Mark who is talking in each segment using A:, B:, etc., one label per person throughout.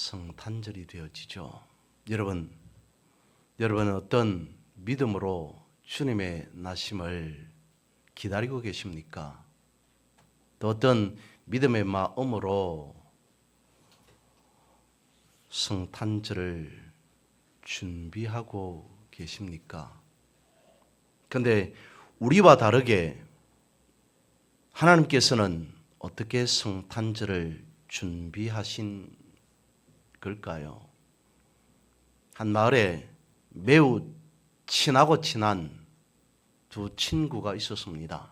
A: 성탄절이 되어지죠. 여러분은 어떤 믿음으로 주님의 나심을 기다리고 계십니까? 또 어떤 믿음의 마음으로 성탄절을 준비하고 계십니까? 그런데 우리와 다르게 하나님께서는 어떻게 성탄절을 준비하신 걸까요? 한 마을에 매우 친하고 친한 두 친구가 있었습니다.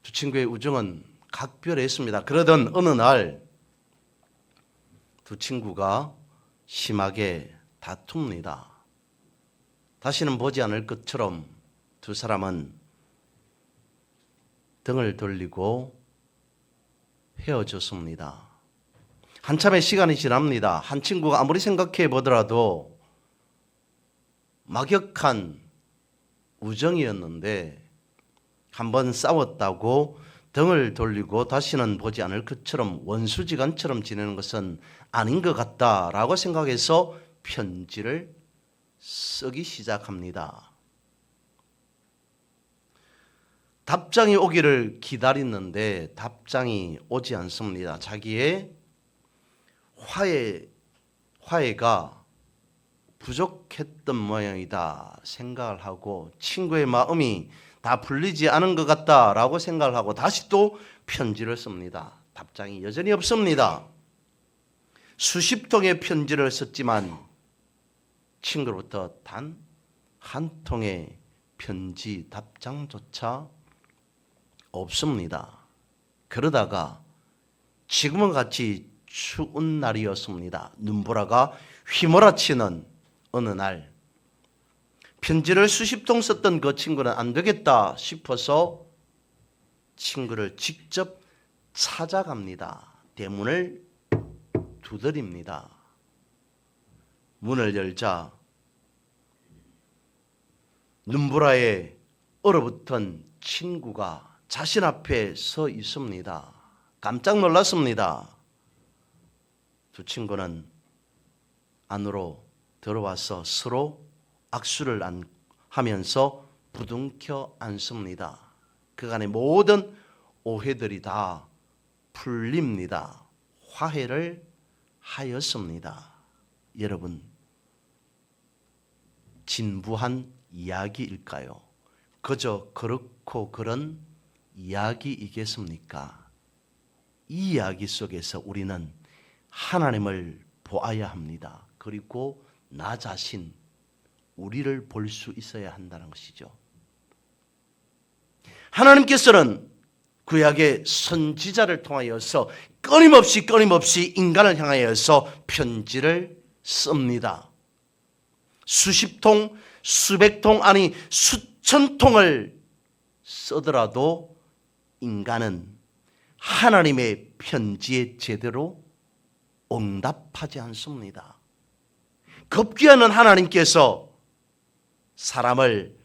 A: 두 친구의 우정은 각별했습니다. 그러던 어느 날 두 친구가 심하게 다툽니다. 다시는 보지 않을 것처럼 두 사람은 등을 돌리고 헤어졌습니다. 한참의 시간이 지납니다. 한 친구가 아무리 생각해 보더라도 막역한 우정이었는데 한번 싸웠다고 등을 돌리고 다시는 보지 않을 것처럼 원수지간처럼 지내는 것은 아닌 것 같다라고 생각해서 편지를 쓰기 시작합니다. 답장이 오기를 기다리는데 답장이 오지 않습니다. 자기의 화해가 부족했던 모양이다 생각을 하고 친구의 마음이 다 풀리지 않은 것 같다라고 생각을 하고 다시 또 편지를 씁니다. 답장이 여전히 없습니다. 수십 통의 편지를 썼지만 친구로부터 단 한 통의 편지 답장조차 없습니다. 그러다가 지금은 같이 추운 날이었습니다. 눈보라가 휘몰아치는 어느 날 편지를 수십 통 썼던 그 친구는 안 되겠다 싶어서 친구를 직접 찾아갑니다. 대문을 두드립니다. 문을 열자 눈보라에 얼어붙은 친구가 자신 앞에 서 있습니다. 깜짝 놀랐습니다. 두 친구는 안으로 들어와서 서로 악수를 하면서 부둥켜 안습니다. 그간의 모든 오해들이 다 풀립니다. 화해를 하였습니다. 여러분, 진부한 이야기일까요? 그저 그렇고 그런 이야기이겠습니까? 이 이야기 속에서 우리는 하나님을 보아야 합니다. 그리고 나 자신, 우리를 볼 수 있어야 한다는 것이죠. 하나님께서는 구약의 선지자를 통하여서 끊임없이 인간을 향하여서 편지를 씁니다. 수십 통, 수백 통, 아니 수천 통을 쓰더라도 인간은 하나님의 편지에 제대로 응답하지 않습니다. 급기야는 하나님께서 사람을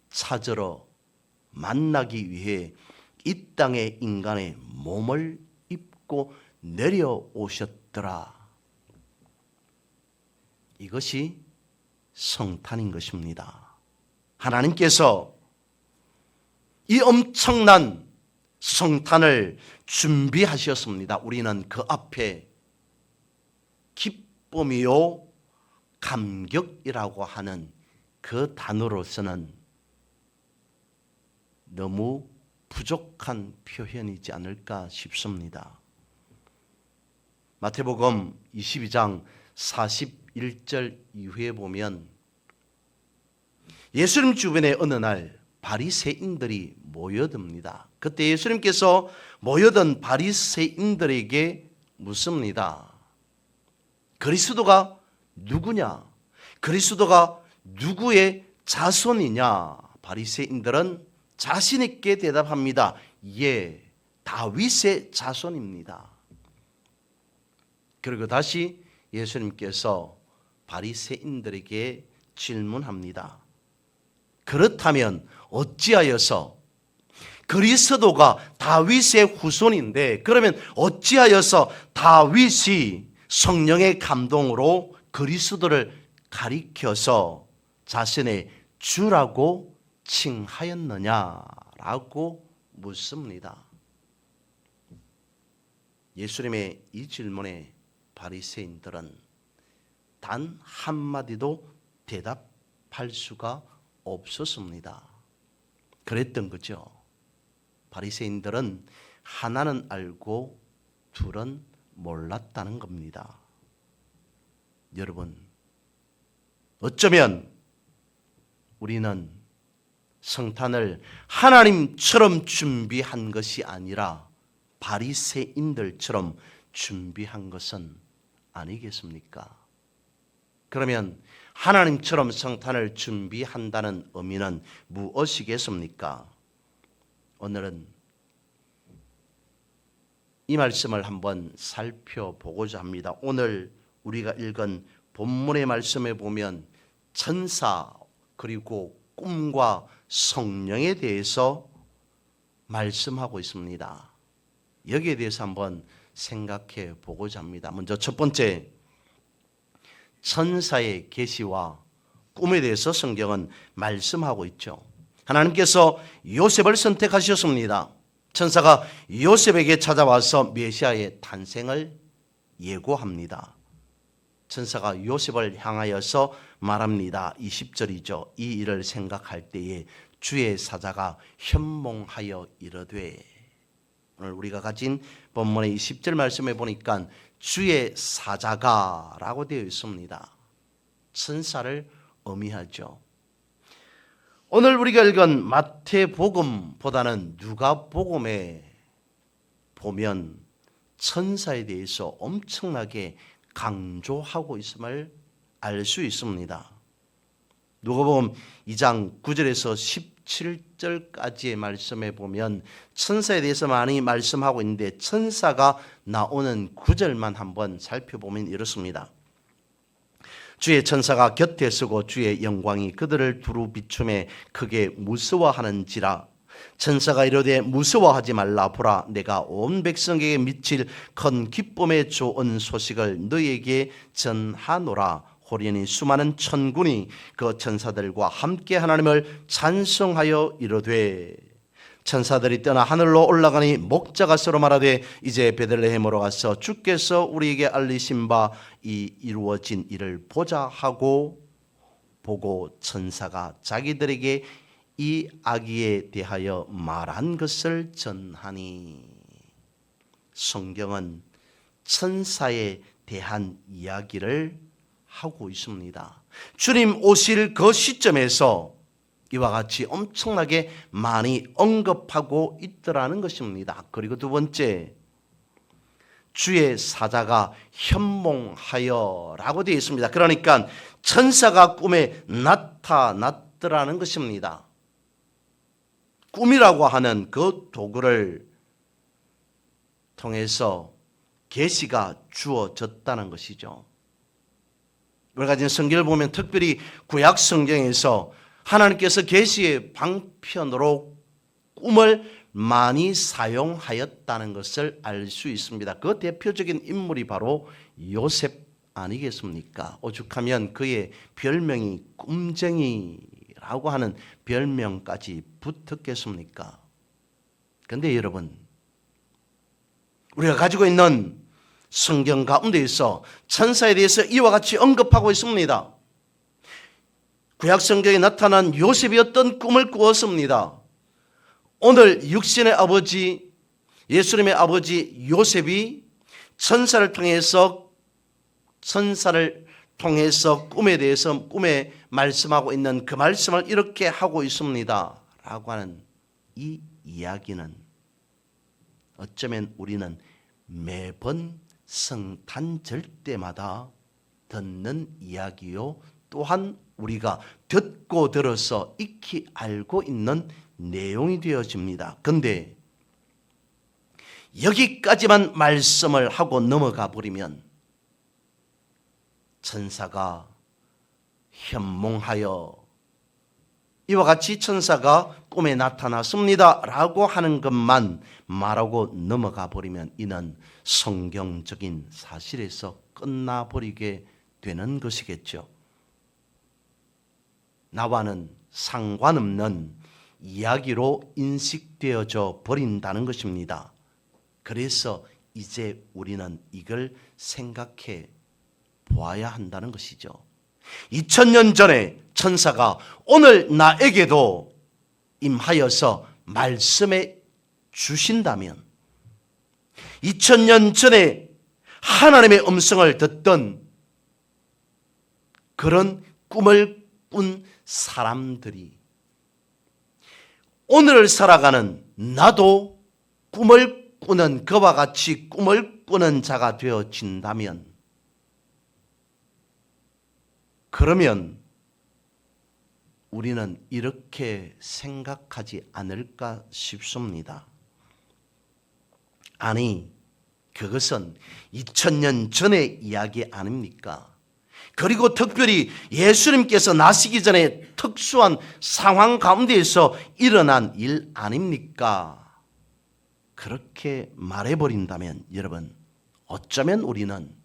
A: 찾으러 만나기 위해 이 땅에 인간의 몸을 입고 내려오셨더라. 이것이 성탄인 것입니다. 하나님께서 이 엄청난 성탄을 준비하셨습니다. 우리는 그 앞에 기쁨이요 감격이라고 하는 그 단어로서는 너무 부족한 표현이지 않을까 싶습니다. 마태복음 22장 41절 이후에 보면 예수님 주변에 어느 날 바리새인들이 모여듭니다. 그때 예수님께서 모여든 바리새인들에게 묻습니다. 그리스도가 누구냐? 그리스도가 누구의 자손이냐? 바리새인들은 자신 있게 대답합니다. 예, 다윗의 자손입니다. 그리고 다시 예수님께서 바리새인들에게 질문합니다. 그렇다면 어찌하여서 그리스도가 다윗의 후손인데 그러면 어찌하여서 다윗이 성령의 감동으로 그리스도를 가리켜서 자신의 주라고 칭하였느냐라고 묻습니다. 예수님의 이 질문에 바리새인들은 단 한마디도 대답할 수가 없었습니다. 그랬던 거죠. 바리새인들은 하나는 알고 둘은 몰랐다는 겁니다. 여러분, 어쩌면 우리는 성탄을 하나님처럼 준비한 것이 아니라 바리새인들처럼 준비한 것은 아니겠습니까? 그러면 하나님처럼 성탄을 준비한다는 의미는 무엇이겠습니까? 오늘은 이 말씀을 한번 살펴보고자 합니다. 오늘 우리가 읽은 본문의 말씀에 보면 천사 그리고 꿈과 성령에 대해서 말씀하고 있습니다. 여기에 대해서 한번 생각해 보고자 합니다. 먼저 첫 번째, 천사의 계시와 꿈에 대해서 성경은 말씀하고 있죠. 하나님께서 요셉을 선택하셨습니다. 천사가 요셉에게 찾아와서 메시아의 탄생을 예고합니다. 천사가 요셉을 향하여서 말합니다. 20절이죠. 이 일을 생각할 때에 주의 사자가 현몽하여 이르되, 오늘 우리가 가진 본문의 20절 말씀에 보니까 주의 사자가 라고 되어 있습니다. 천사를 의미하죠. 오늘 우리가 읽은 마태복음보다는 누가복음에 보면 천사에 대해서 엄청나게 강조하고 있음을 알 수 있습니다. 누가복음 2장 9절에서 17절까지의 말씀에 보면 천사에 대해서 많이 말씀하고 있는데 천사가 나오는 9절만 한번 살펴보면 이렇습니다. 주의 천사가 곁에 서고 주의 영광이 그들을 두루 비춤에 크게 무서워하는지라. 천사가 이르되 무서워하지 말라. 보라, 내가 온 백성에게 미칠 큰 기쁨의 좋은 소식을 너희에게 전하노라. 호련히 수많은 천군이 그 천사들과 함께 하나님을 찬송하여 이르되, 천사들이 떠나 하늘로 올라가니 목자가 서로 말하되 이제 베들레헴으로 가서 주께서 우리에게 알리신 바 이 이루어진 일을 보자 하고, 보고 천사가 자기들에게 이 아기에 대하여 말한 것을 전하니. 성경은 천사에 대한 이야기를 하고 있습니다. 주님 오실 그 시점에서 이와 같이 엄청나게 많이 언급하고 있더라는 것입니다. 그리고 두 번째, 주의 사자가 현몽하여 라고 되어 있습니다. 그러니까 천사가 꿈에 나타났더라는 것입니다. 꿈이라고 하는 그 도구를 통해서 계시가 주어졌다는 것이죠. 우리가 가진 성경을 보면 특별히 구약 성경에서 하나님께서 계시의 방편으로 꿈을 많이 사용하였다는 것을 알 수 있습니다. 그 대표적인 인물이 바로 요셉 아니겠습니까? 오죽하면 그의 별명이 꿈쟁이라고 하는 별명까지 붙었겠습니까? 그런데 여러분, 우리가 가지고 있는 성경 가운데에서 천사에 대해서 이와 같이 언급하고 있습니다. 구약 성경에 나타난 요셉이 어떤 꿈을 꾸었습니다. 오늘 육신의 아버지, 예수님의 아버지 요셉이 천사를 통해서 꿈에 대해서 꿈에 말씀하고 있는 그 말씀을 이렇게 하고 있습니다 라고 하는 이 이야기는 어쩌면 우리는 매번 성탄절 때마다 듣는 이야기요, 또한 우리가 듣고 들어서 익히 알고 있는 내용이 되어집니다. 그런데 여기까지만 말씀을 하고 넘어가 버리면 천사가 현몽하여 이와 같이 천사가 꿈에 나타났습니다 라고 하는 것만 말하고 넘어가 버리면 이는 성경적인 사실에서 끝나버리게 되는 것이겠죠. 나와는 상관없는 이야기로 인식되어져 버린다는 것입니다. 그래서 이제 우리는 이걸 생각해 보아야 한다는 것이죠. 2000년 전에 천사가 오늘 나에게도 임하여서 말씀해 주신다면, 2000년 전에 하나님의 음성을 듣던 그런 꿈을 꾼 사람들이 오늘을 살아가는 나도 꿈을 꾸는 그와 같이 꿈을 꾸는 자가 되어진다면, 그러면 우리는 이렇게 생각하지 않을까 싶습니다. 아니, 그것은 2000년 전의 이야기 아닙니까? 그리고 특별히 예수님께서 나시기 전에 특수한 상황 가운데에서 일어난 일 아닙니까? 그렇게 말해버린다면 여러분, 어쩌면 우리는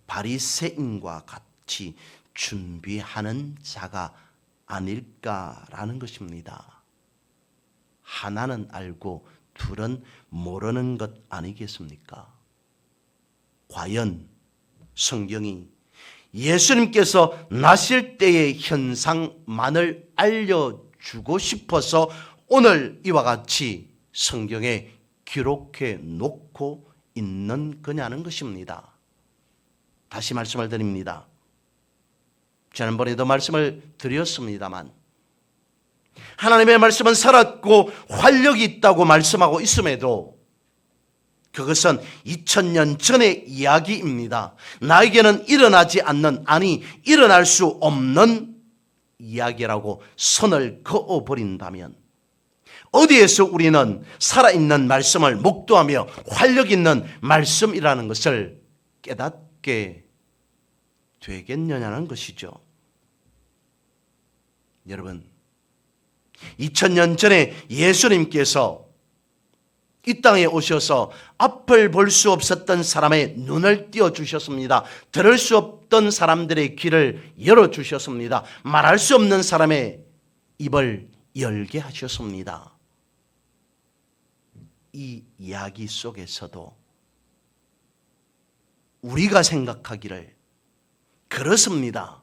A: 바리새인과 같이 준비하는 자가 아닐까라는 것입니다. 하나는 알고 둘은 모르는 것 아니겠습니까? 과연 성경이 예수님께서 나실 때의 현상만을 알려주고 싶어서 오늘 이와 같이 성경에 기록해 놓고 있는 거냐는 것입니다. 다시 말씀을 드립니다. 지난번에도 말씀을 드렸습니다만, 하나님의 말씀은 살았고 활력이 있다고 말씀하고 있음에도 그것은 2000년 전의 이야기입니다. 나에게는 일어나지 않는, 아니 일어날 수 없는 이야기라고 선을 그어버린다면, 어디에서 우리는 살아있는 말씀을 목도하며 활력 있는 말씀이라는 것을 깨닫게 되겠느냐는 것이죠. 여러분, 2000년 전에 예수님께서 이 땅에 오셔서 앞을 볼 수 없었던 사람의 눈을 띄워주셨습니다. 들을 수 없던 사람들의 귀를 열어주셨습니다. 말할 수 없는 사람의 입을 열게 하셨습니다. 이 이야기 속에서도 우리가 생각하기를 그렇습니다.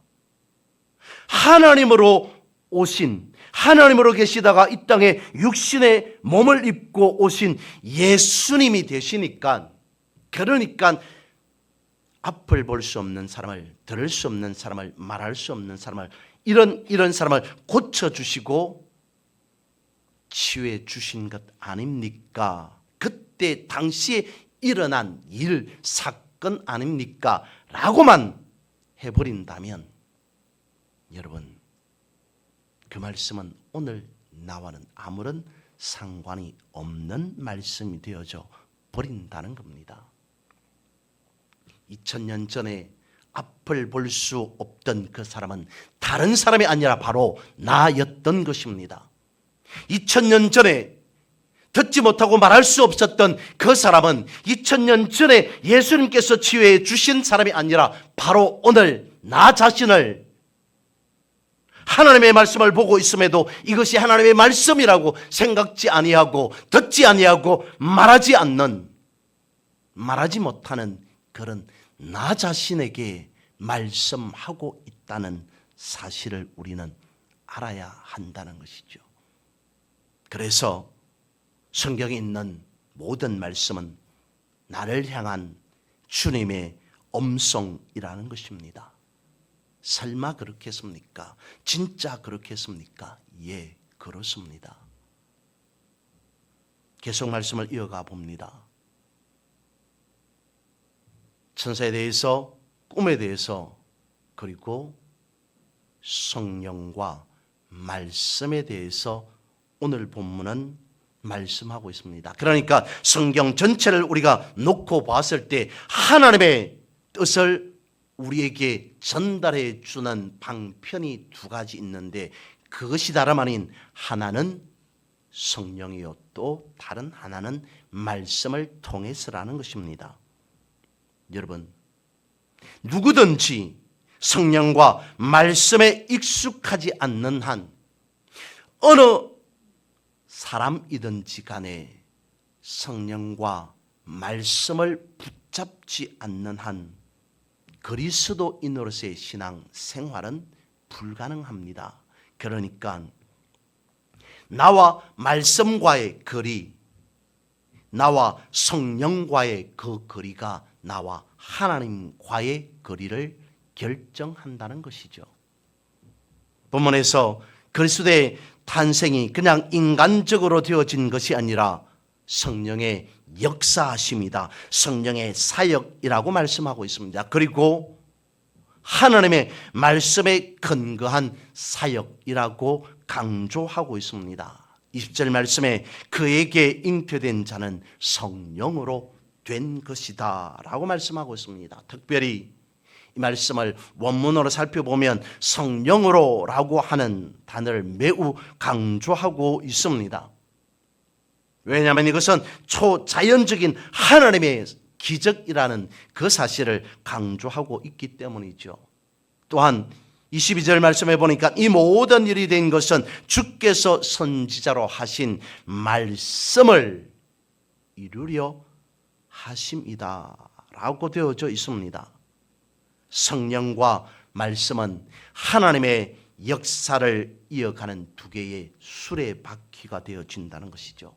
A: 하나님으로 오신, 하나님으로 계시다가 이 땅에 육신의 몸을 입고 오신 예수님이 되시니까, 그러니까 앞을 볼 수 없는 사람을, 들을 수 없는 사람을, 말할 수 없는 사람을, 이런 사람을 고쳐주시고 치유해 주신 것 아닙니까? 그때 당시에 일어난 일, 사건 아닙니까? 라고만 해버린다면 여러분, 그 말씀은 오늘 나와는 아무런 상관이 없는 말씀이 되어져 버린다는 겁니다. 2000년 전에 앞을 볼 수 없던 그 사람은 다른 사람이 아니라 바로 나였던 것입니다. 2000년 전에 듣지 못하고 말할 수 없었던 그 사람은 2000년 전에 예수님께서 치유해 주신 사람이 아니라 바로 오늘 나 자신을 하나님의 말씀을 보고 있음에도 이것이 하나님의 말씀이라고 생각지 아니하고 듣지 아니하고 말하지 못하는 그런 나 자신에게 말씀하고 있다는 사실을 우리는 알아야 한다는 것이죠. 그래서 성경에 있는 모든 말씀은 나를 향한 주님의 음성이라는 것입니다. 설마 그렇겠습니까? 진짜 그렇겠습니까? 예, 그렇습니다. 계속 말씀을 이어가 봅니다. 천사에 대해서, 꿈에 대해서, 그리고 성령과 말씀에 대해서 오늘 본문은 말씀하고 있습니다. 그러니까 성경 전체를 우리가 놓고 봤을 때 하나님의 뜻을 우리에게 전달해 주는 방편이 두 가지 있는데, 그것이 다름 아닌 하나는 성령이요, 또 다른 하나는 말씀을 통해서라는 것입니다. 여러분, 누구든지 성령과 말씀에 익숙하지 않는 한 어느 사람이든지 간에 성령과 말씀을 붙잡지 않는 한 그리스도인으로서의 신앙 생활은 불가능합니다. 그러니까 나와 말씀과의 거리, 나와 성령과의 그 거리가 나와 하나님과의 거리를 결정한다는 것이죠. 본문에서 그리스도의 탄생이 그냥 인간적으로 되어진 것이 아니라 성령의 역사하심이다. 성령의 사역이라고 말씀하고 있습니다. 그리고 하나님의 말씀에 근거한 사역이라고 강조하고 있습니다. 20절 말씀에 그에게 잉태된 자는 성령으로 된 것이다 라고 말씀하고 있습니다. 특별히 이 말씀을 원문으로 살펴보면 성령으로 라고 하는 단어를 매우 강조하고 있습니다. 왜냐하면 이것은 초자연적인 하나님의 기적이라는 그 사실을 강조하고 있기 때문이죠. 또한 22절 말씀해 보니까 이 모든 일이 된 것은 주께서 선지자로 하신 말씀을 이루려 하심이다 라고 되어져 있습니다. 성령과 말씀은 하나님의 역사를 이어가는 두 개의 수레바퀴가 되어진다는 것이죠.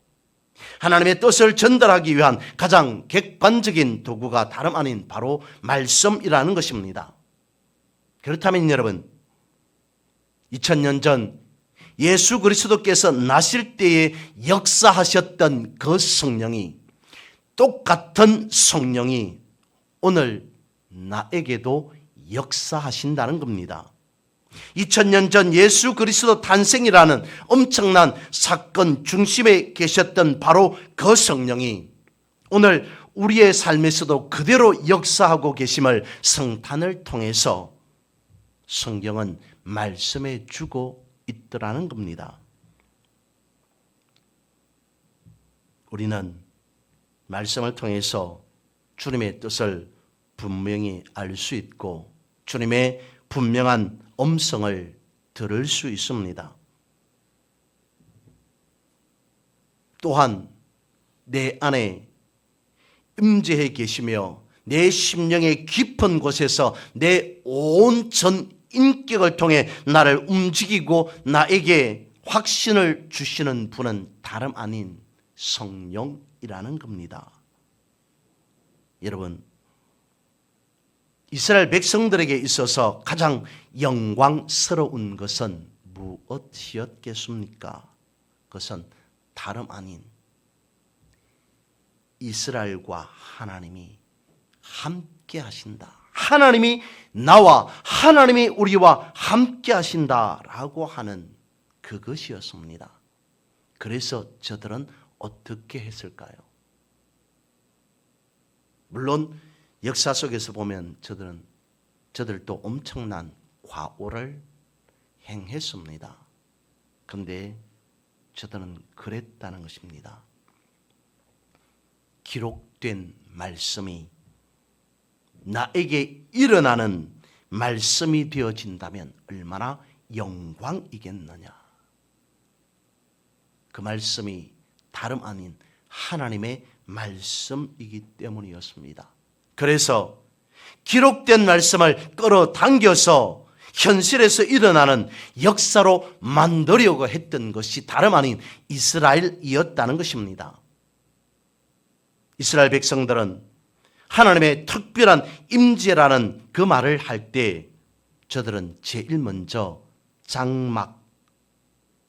A: 하나님의 뜻을 전달하기 위한 가장 객관적인 도구가 다름 아닌 바로 말씀이라는 것입니다. 그렇다면 여러분, 2000년 전 예수 그리스도께서 나실 때에 역사하셨던 그 성령이, 똑같은 성령이 오늘 나에게도 역사하신다는 겁니다. 2000년 전 예수 그리스도 탄생이라는 엄청난 사건 중심에 계셨던 바로 그 성령이 오늘 우리의 삶에서도 그대로 역사하고 계심을 성탄을 통해서 성경은 말씀해 주고 있더라는 겁니다. 우리는 말씀을 통해서 주님의 뜻을 분명히 알 수 있고 주님의 분명한 음성을 들을 수 있습니다. 또한 내 안에 임재해 계시며 내 심령의 깊은 곳에서 내 온 전 인격을 통해 나를 움직이고 나에게 확신을 주시는 분은 다름 아닌 성령이라는 겁니다. 여러분, 이스라엘 백성들에게 있어서 가장 영광스러운 것은 무엇이었겠습니까? 그것은 다름 아닌 이스라엘과 하나님이 함께 하신다. 하나님이 나와 하나님이 우리와 함께 하신다라고 하는 그것이었습니다. 그래서 저들은 어떻게 했을까요? 물론 역사 속에서 보면 저들도 엄청난 과오를 행했습니다. 그런데 저들은 그랬다는 것입니다. 기록된 말씀이 나에게 일어나는 말씀이 되어진다면 얼마나 영광이겠느냐. 그 말씀이 다름 아닌 하나님의 말씀이기 때문이었습니다. 그래서 기록된 말씀을 끌어당겨서 현실에서 일어나는 역사로 만들려고 했던 것이 다름 아닌 이스라엘이었다는 것입니다. 이스라엘 백성들은 하나님의 특별한 임재라는 그 말을 할 때 저들은 제일 먼저 장막,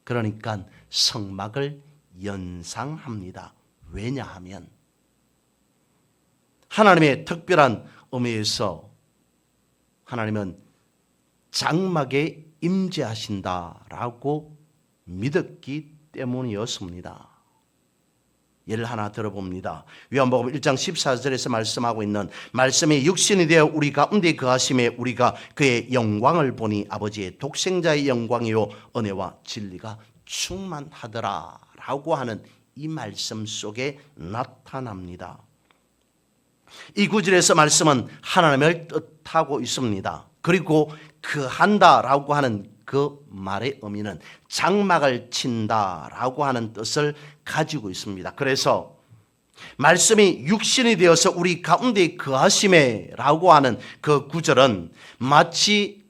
A: 그러니까 성막을 연상합니다. 왜냐하면 하나님의 특별한 의미에서 하나님은 장막에 임재하신다라고 믿었기 때문이었습니다. 예를 하나 들어봅니다. 요한복음 1장 14절에서 말씀하고 있는 말씀이 육신이 되어 우리 가운데 거하심에 우리가 그의 영광을 보니 아버지의 독생자의 영광이요 은혜와 진리가 충만하더라 라고 하는 이 말씀 속에 나타납니다. 이 구절에서 말씀은 하나님을 뜻하고 있습니다. 그리고 그 한다라고 하는 그 말의 의미는 장막을 친다라고 하는 뜻을 가지고 있습니다. 그래서 말씀이 육신이 되어서 우리 가운데 거하심에라고 하는 그 구절은 마치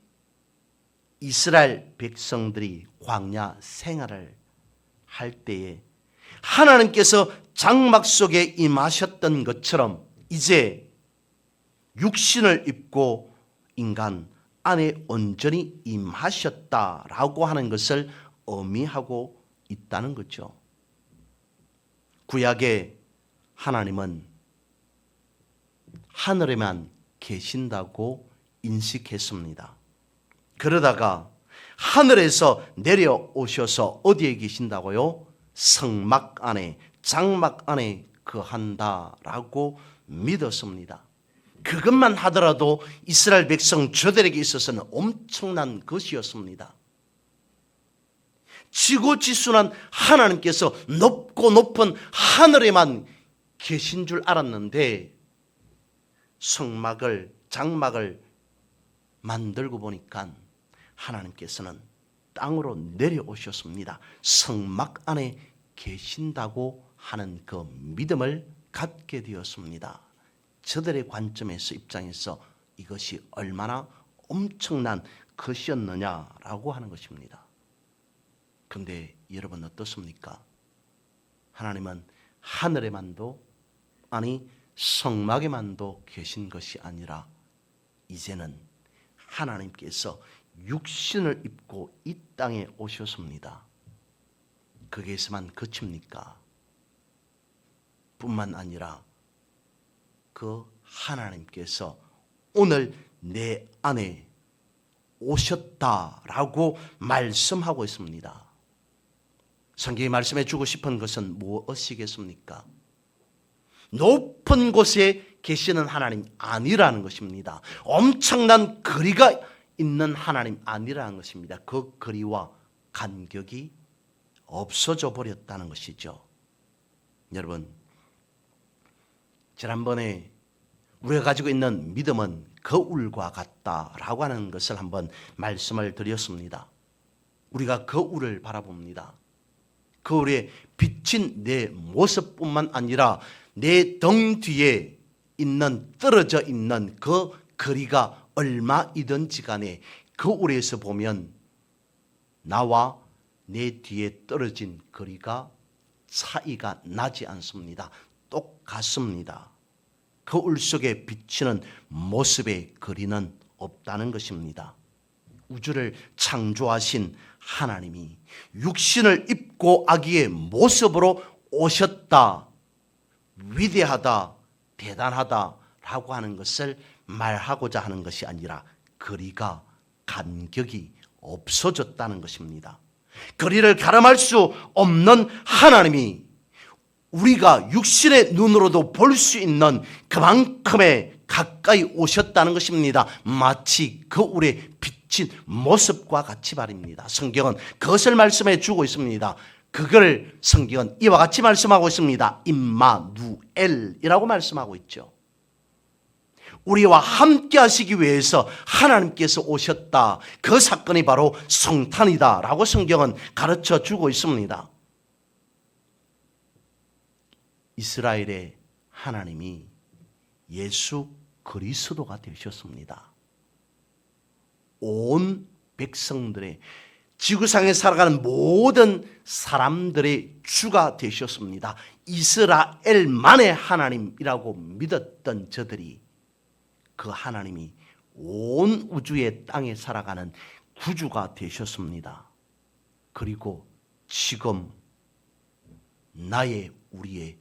A: 이스라엘 백성들이 광야 생활을 할 때에 하나님께서 장막 속에 임하셨던 것처럼 이제 육신을 입고 인간 안에 온전히 임하셨다라고 하는 것을 의미하고 있다는 거죠. 구약의 하나님은 하늘에만 계신다고 인식했습니다. 그러다가 하늘에서 내려오셔서 어디에 계신다고요? 성막 안에, 장막 안에 거한다라고 믿었습니다. 그것만 하더라도 이스라엘 백성 저들에게 있어서는 엄청난 것이었습니다. 지고지순한 하나님께서 높고 높은 하늘에만 계신 줄 알았는데 성막을, 장막을 만들고 보니까 하나님께서는 땅으로 내려오셨습니다. 성막 안에 계신다고 하는 그 믿음을 갖게 되었습니다. 저들의 관점에서 입장에서 이것이 얼마나 엄청난 것이었느냐라고 하는 것입니다. 그런데 여러분 어떻습니까? 하나님은 하늘에만도 아니 성막에만도 계신 것이 아니라 이제는 하나님께서 육신을 입고 이 땅에 오셨습니다. 거기에서만 그칩니까? 뿐만 아니라 그 하나님께서 오늘 내 안에 오셨다라고 말씀하고 있습니다. 성경이 말씀해 주고 싶은 것은 무엇이겠습니까? 높은 곳에 계시는 하나님 아니라는 것입니다. 엄청난 거리가 있는 하나님 아니라는 것입니다. 그 거리와 간격이 없어져 버렸다는 것이죠. 여러분, 지난번에 우리가 가지고 있는 믿음은 거울과 같다라고 하는 것을 한번 말씀을 드렸습니다. 우리가 거울을 바라봅니다. 거울에 비친 내 모습뿐만 아니라 내 등 뒤에 있는 떨어져 있는 그 거리가 얼마이든지 간에 거울에서 보면 나와 내 뒤에 떨어진 거리가 차이가 나지 않습니다. 똑같습니다. 거울 속에 비치는 모습의 거리는 없다는 것입니다. 우주를 창조하신 하나님이 육신을 입고 아기의 모습으로 오셨다, 위대하다, 대단하다라고 하는 것을 말하고자 하는 것이 아니라 거리가, 간격이 없어졌다는 것입니다. 거리를 가늠할 수 없는 하나님이 우리가 육신의 눈으로도 볼 수 있는 그만큼의 가까이 오셨다는 것입니다. 마치 거울에 비친 모습과 같이 말입니다. 성경은 그것을 말씀해 주고 있습니다. 그걸 성경은 이와 같이 말씀하고 있습니다. 임마누엘이라고 말씀하고 있죠. 우리와 함께 하시기 위해서 하나님께서 오셨다. 그 사건이 바로 성탄이다 라고 성경은 가르쳐 주고 있습니다. 이스라엘의 하나님이 예수 그리스도가 되셨습니다. 온 백성들의 지구상에 살아가는 모든 사람들의 주가 되셨습니다. 이스라엘만의 하나님이라고 믿었던 저들이 그 하나님이 온 우주의 땅에 살아가는 구주가 되셨습니다. 그리고 지금 나의 우리의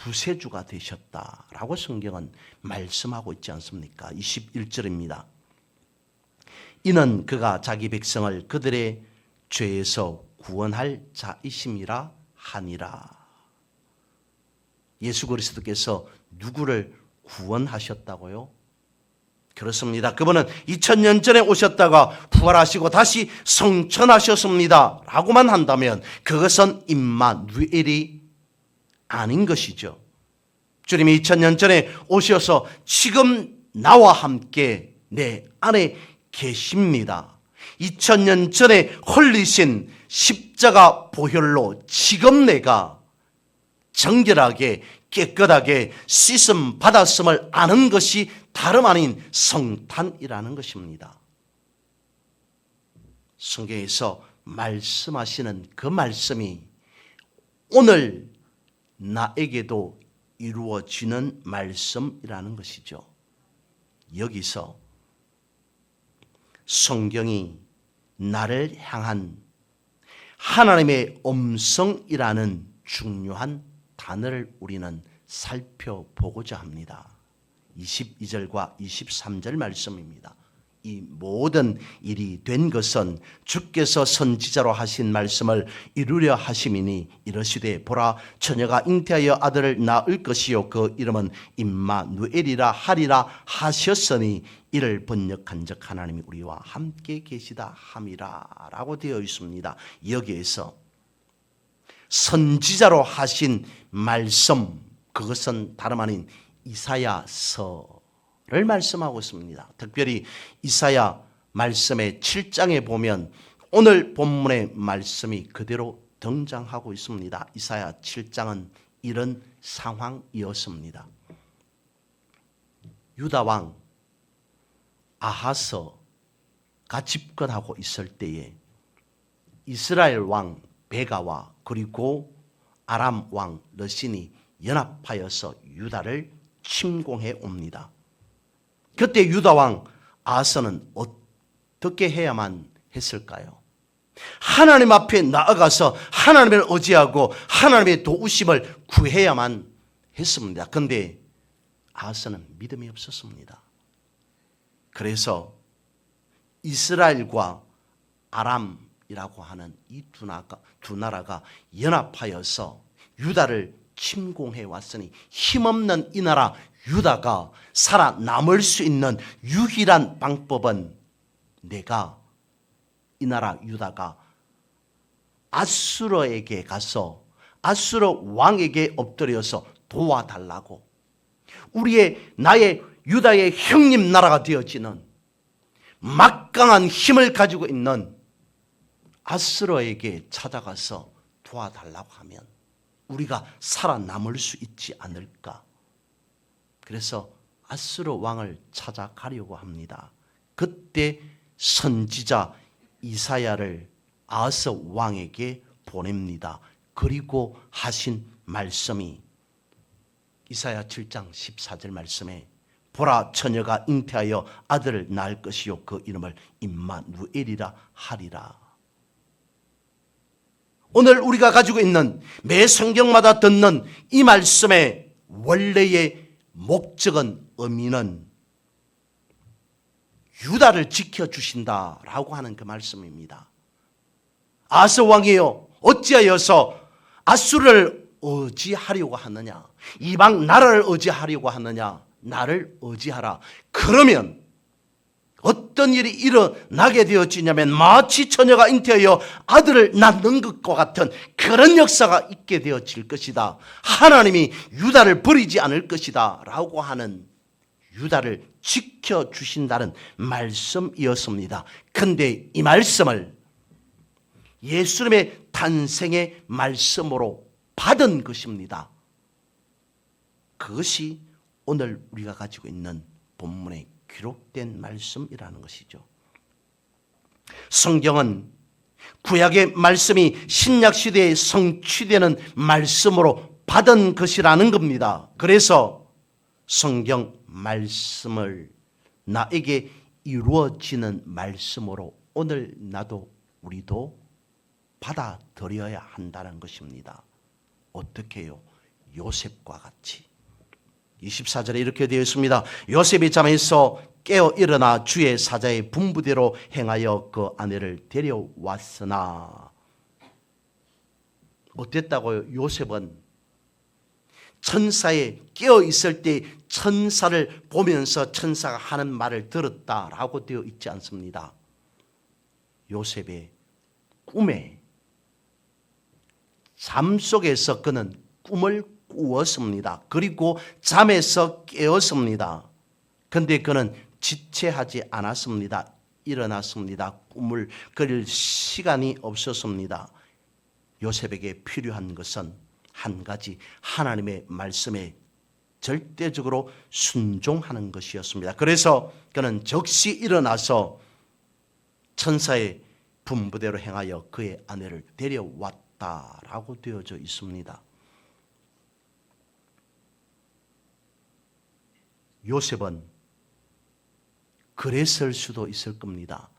A: 구세주가 되셨다라고 성경은 말씀하고 있지 않습니까? 21절입니다. 이는 그가 자기 백성을 그들의 죄에서 구원할 자이심이라 하니라. 예수 그리스도께서 누구를 구원하셨다고요? 그렇습니다. 그분은 2000년 전에 오셨다가 부활하시고 다시 성천하셨습니다 라고만 한다면 그것은 임마누엘이 아닌 것이죠. 주님이 2000년 전에 오셔서 지금 나와 함께 내 안에 계십니다. 2000년 전에 흘리신 십자가 보혈로 지금 내가 정결하게 깨끗하게 씻음 받았음을 아는 것이 다름 아닌 성탄이라는 것입니다. 성경에서 말씀하시는 그 말씀이 오늘 나에게도 이루어지는 말씀이라는 것이죠. 여기서 성경이 나를 향한 하나님의 음성이라는 중요한 단어를 우리는 살펴보고자 합니다. 22절과 23절 말씀입니다. 이 모든 일이 된 것은 주께서 선지자로 하신 말씀을 이루려 하심이니 이르시되 보라 처녀가 잉태하여 아들을 낳을 것이요 그 이름은 임마누엘이라 하리라 하셨으니 이를 번역한즉 하나님이 우리와 함께 계시다 함이라 라고 되어 있습니다. 여기에서 선지자로 하신 말씀, 그것은 다름 아닌 이사야서를 말씀하고 있습니다. 특별히 이사야 말씀의 7장에 보면 오늘 본문의 말씀이 그대로 등장하고 있습니다. 이사야 7장은 이런 상황이었습니다. 유다 왕 아하스가 집권하고 있을 때에 이스라엘 왕 베가와 그리고 아람 왕 르신이 연합하여서 유다를 침공해 옵니다. 그때 유다 왕 아하스는 어떻게 해야만 했을까요? 하나님 앞에 나아가서 하나님을 의지하고 하나님의 도우심을 구해야만 했습니다. 그런데 아하스는 믿음이 없었습니다. 그래서 이스라엘과 아람이라고 하는 이 두 나라가 연합하여서 유다를 침공해 왔으니 힘없는 이 나라 유다가 살아남을 수 있는 유일한 방법은 내가 이 나라 유다가 아수르에게 가서 아수르 왕에게 엎드려서 도와달라고 나의 유다의 형님 나라가 되어지는 막강한 힘을 가지고 있는 아수르에게 찾아가서 도와달라고 하면 우리가 살아남을 수 있지 않을까. 그래서 아수르 왕을 찾아가려고 합니다. 그때 선지자 이사야를 아하스 왕에게 보냅니다. 그리고 하신 말씀이 이사야 7장 14절 말씀에 보라 처녀가 잉태하여 아들을 낳을 것이요 그 이름을 임마누엘이라 하리라. 오늘 우리가 가지고 있는 매 성경마다 듣는 이 말씀의 원래의 목적은 의미는 유다를 지켜주신다라고 하는 그 말씀입니다. 아하스 왕이여 어찌하여서 아수르를 의지하려고 하느냐, 이방 나라를 의지하려고 하느냐, 나를 의지하라. 그러면 어떤 일이 일어나게 되어지냐면 마치 처녀가 잉태하여 아들을 낳는 것과 같은 그런 역사가 있게 되어질 것이다. 하나님이 유다를 버리지 않을 것이다 라고 하는, 유다를 지켜주신다는 말씀이었습니다. 그런데 이 말씀을 예수님의 탄생의 말씀으로 받은 것입니다. 그것이 오늘 우리가 가지고 있는 본문의 기록된 말씀이라는 것이죠. 성경은 구약의 말씀이 신약 시대에 성취되는 말씀으로 받은 것이라는 겁니다. 그래서 성경 말씀을 나에게 이루어지는 말씀으로 오늘 나도 우리도 받아들여야 한다는 것입니다. 어떻게 해요? 요셉과 같이. 24절에 이렇게 되어 있습니다. 요셉이 잠에서 깨어 일어나 주의 사자의 분부대로 행하여 그 아내를 데려왔으나, 어땠다고요? 요셉은 천사에 깨어 있을 때 천사를 보면서 천사가 하는 말을 들었다라고 되어 있지 않습니다. 요셉의 꿈에, 잠 속에서 그는 꿈을 꾸었습니다. 그리고 잠에서 깨었습니다. 근데 그는 지체하지 않았습니다. 일어났습니다. 꿈을 그릴 시간이 없었습니다. 요셉에게 필요한 것은 한 가지, 하나님의 말씀에 절대적으로 순종하는 것이었습니다. 그래서 그는 즉시 일어나서 천사의 분부대로 행하여 그의 아내를 데려왔다라고 되어져 있습니다. 요셉은 그랬을 수도 있을 겁니다.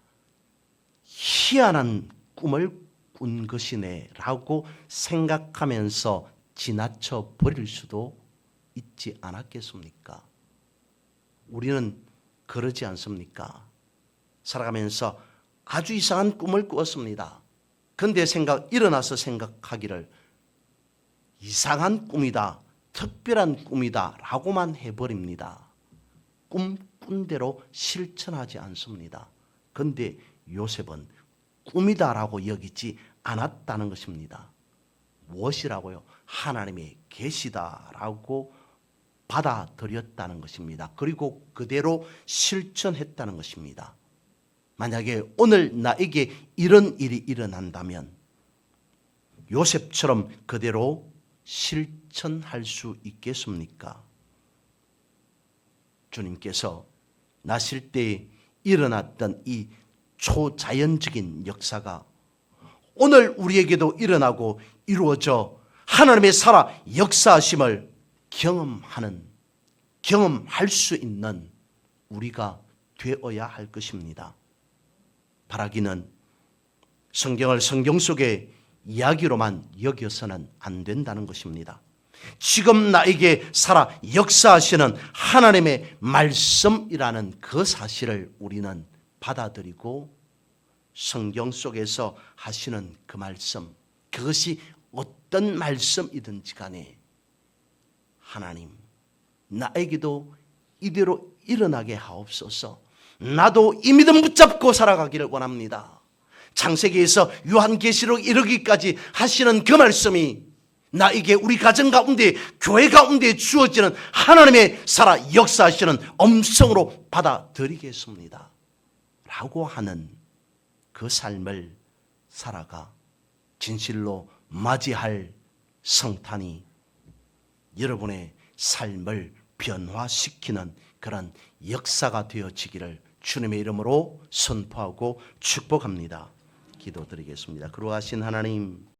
A: 희한한 꿈을 꾼 것이네 라고 생각하면서 지나쳐 버릴 수도 있지 않았겠습니까? 우리는 그러지 않습니까? 살아가면서 아주 이상한 꿈을 꾸었습니다. 근데 일어나서 생각하기를 이상한 꿈이다, 특별한 꿈이다 라고만 해버립니다. 꿈꾼 대로 실천하지 않습니다. 근데 요셉은 꿈이다라고 여기지 않았다는 것입니다. 무엇이라고요? 하나님의 계시다라고 받아들였다는 것입니다. 그리고 그대로 실천했다는 것입니다. 만약에 오늘 나에게 이런 일이 일어난다면 요셉처럼 그대로 실천할 수 있겠습니까? 주님께서 나실 때 일어났던 이 초자연적인 역사가 오늘 우리에게도 일어나고 이루어져 하나님의 살아 역사하심을 경험할 수 있는 우리가 되어야 할 것입니다. 바라기는 성경을 성경 속의 이야기로만 여겨서는 안 된다는 것입니다. 지금 나에게 살아 역사하시는 하나님의 말씀이라는 그 사실을 우리는 받아들이고 성경 속에서 하시는 그 말씀, 그것이 어떤 말씀이든지 간에 하나님, 나에게도 이대로 일어나게 하옵소서. 나도 이 믿음 붙잡고 살아가기를 원합니다. 창세기에서 요한계시록 이르기까지 하시는 그 말씀이 나에게 우리 가정 가운데, 교회 가운데 주어지는 하나님의 살아 역사하시는 음성으로 받아들이겠습니다 라고 하는 그 삶을 살아가 진실로 맞이할 성탄이 여러분의 삶을 변화시키는 그런 역사가 되어지기를 주님의 이름으로 선포하고 축복합니다. 기도드리겠습니다. 그러하신 하나님,